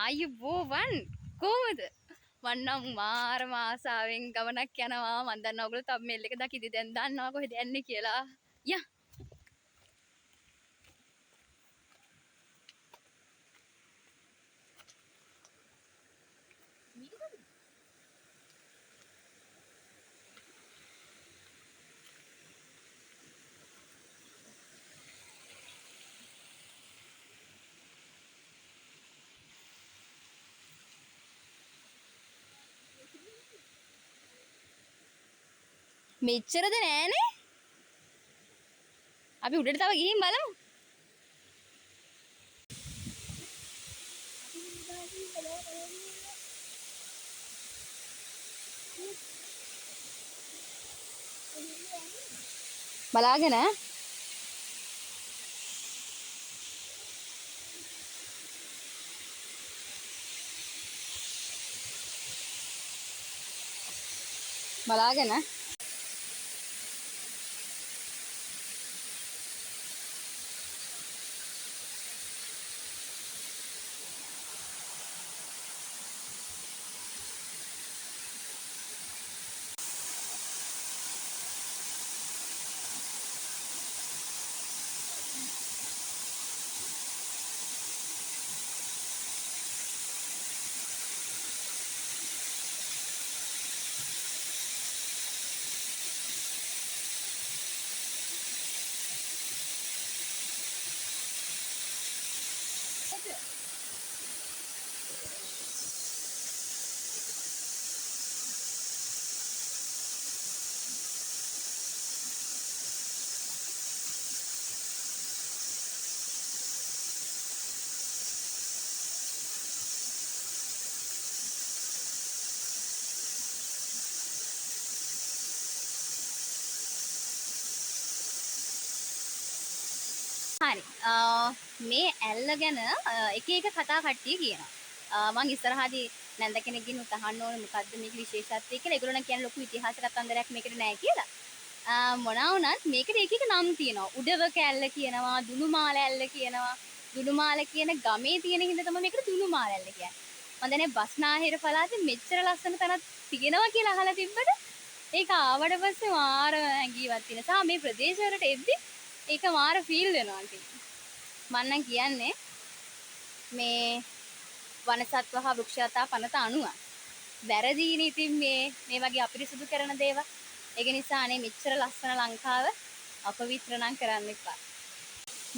ආයුබෝවන් කොහමද? මම නම් මාරම ආසාවෙන් ගමනක් යනවා. මම දන්නවා ඔයගොල්ලෝ තම්මේල් එක දකිද්දි දැන් දන්නවා කොහෙද යන්නේ කියලා. යා. මෙච්චරද නෑනේ. අපි උඩට තව ගිහින් බලමු. බලාගෙන බලාගෙන හරි. මේ ඇල්ල ගැන එක එක කතා කට්ටිය කියනවා. මම ඉස්සරහදී නැන්ද කෙනෙක්ගෙන් උතහන්න ඕනේ මොකද්ද මේකේ විශේෂත්වය කියලා. ඒගොල්ලෝ නම් කියන්නේ ලොකු ඉතිහාස කතන්දරයක් මේකට නෑ කියලා. මොනවා වුණත් මේකට එක එක නම් තියෙනවා. උඩවක ඇල්ල කියනවා, දුනුමාල ඇල්ල කියනවා. දුනුමාල කියන ගමේ තියෙන හින්දා තමයි මේකට දුනුමාල ඇල්ල කියන්නේ. මම දැන් බස්නාහිර පළාතේ මෙච්චර ලස්සන තැනක් තියෙනවා කියලා අහලා තිබ්බට ඒක ආවට පස්සේ මාර හැඟීමක් තියෙන. සහ මේ ප්‍රදේශවලට එද්දි ඒක මාර ෆීල් වෙනවා ඉතින්. මම නම් කියන්නේ මේ වනසත්ව හා වෘක්ෂලතා පනත අනුව වැරදීනේ ඉතින් මේ වගේ අපිරිසුදු කරන දේවල්. ඒක නිසා අනේ මෙච්චර ලස්සන ලංකාව අපවිත්‍ර නම් කරන්න එපා.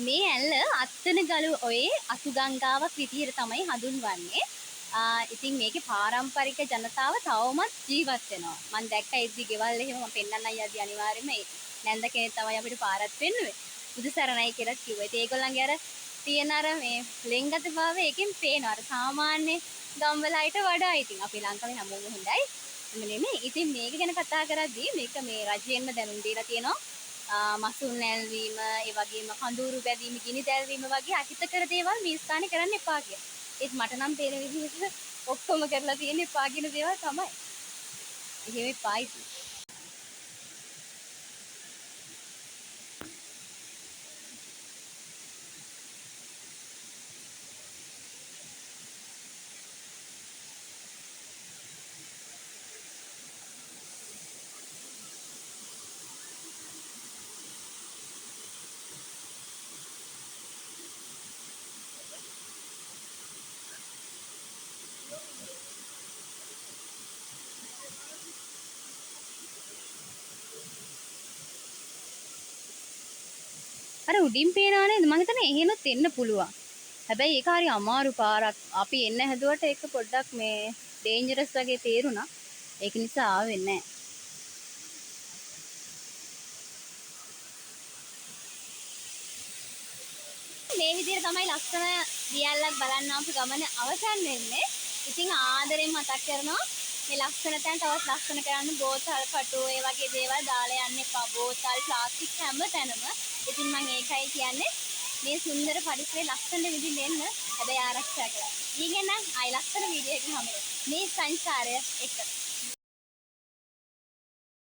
මේ ඇල්ල අත්තනගලු ඔයේ අතුගංගාවක් විදිහට තමයි හඳුන්වන්නේ. ඉතින් මේකේ පාරම්පරික ජනතාව තවමත් ජීවත් වෙනවා. මම දැක්කා එද්දි ගෙවල් එහෙම මම පෙන්නන්නයි යද්දි අනිවාර්යයෙන්ම ඒ නැන්ද කෙනෙක් තමයි අපිට පාරක් පෙන්නුවේ. බුදුසරණයි කියලා කිව්වා. ඉතින් ඒගොල්ලන්ගේ අර තියෙන අර මේ ලෙන්ගත භාවය එකෙන් පේනවා. අර සාමාන්‍ය ගම්වල අයට වඩා ඉතින් අපේ ලංකාවේ හැමෝම හොඳයි. එමෙ නෙමෙයි. ඉතින් මේක ගැන කතා කරද්දී මේක මේ රජයෙන්ම දැනුම් දීලා තියෙනවා. මසුන් නැල්වීම, ඒ වගේම කඳුරු බැදීම, ගිනි දැල්වීම වගේ අහිතකර දේවල් මේ ස්ථානේ කරන්න එපා කියලා. ඒත් මට නම් තේරෙන විදිහට ඔක්කොම කරලා තියෙන එපා කියන දේවල් තමයි. එහෙම එපායි. අර උඩින් පේනවා නේද? මම හිතන්නේ එහෙනොත් එන්න පුළුවන්. හැබැයි ඒක හරි අමාරු පාරක්. අපි එන්න හැදුවට ඒක පොඩ්ඩක් මේ ඩේන්ජරස් වගේ තේරුණා. ඒක නිසා ආවෙ නැහැ. මේ විදිහට තමයි ලස්සන දියැලක් බලන්න ආපු ගමන අවසන් වෙන්නේ. ඉතින් ආදරෙන් මතක් කරනවා මේ ලස්සන තැන් තවත් ලස්සන කරන්න බෝතල් කටු ඒ වගේ දේවල් දාලා යන්න එපා. බෝතල් ප්ලාස්ටික් හැම තැනම. ඉතින් මම ඒකයි කියන්නේ මේ සුන්දර පරිසරයේ ලස්සන විදිහින් එන්න හැබැයි ආරක්ෂා කරලා. ඊගෙන නම් ආයි ලස්සන වීඩියෝ එකක් හම්බෙනවා. මේ සංචාරය එක්ක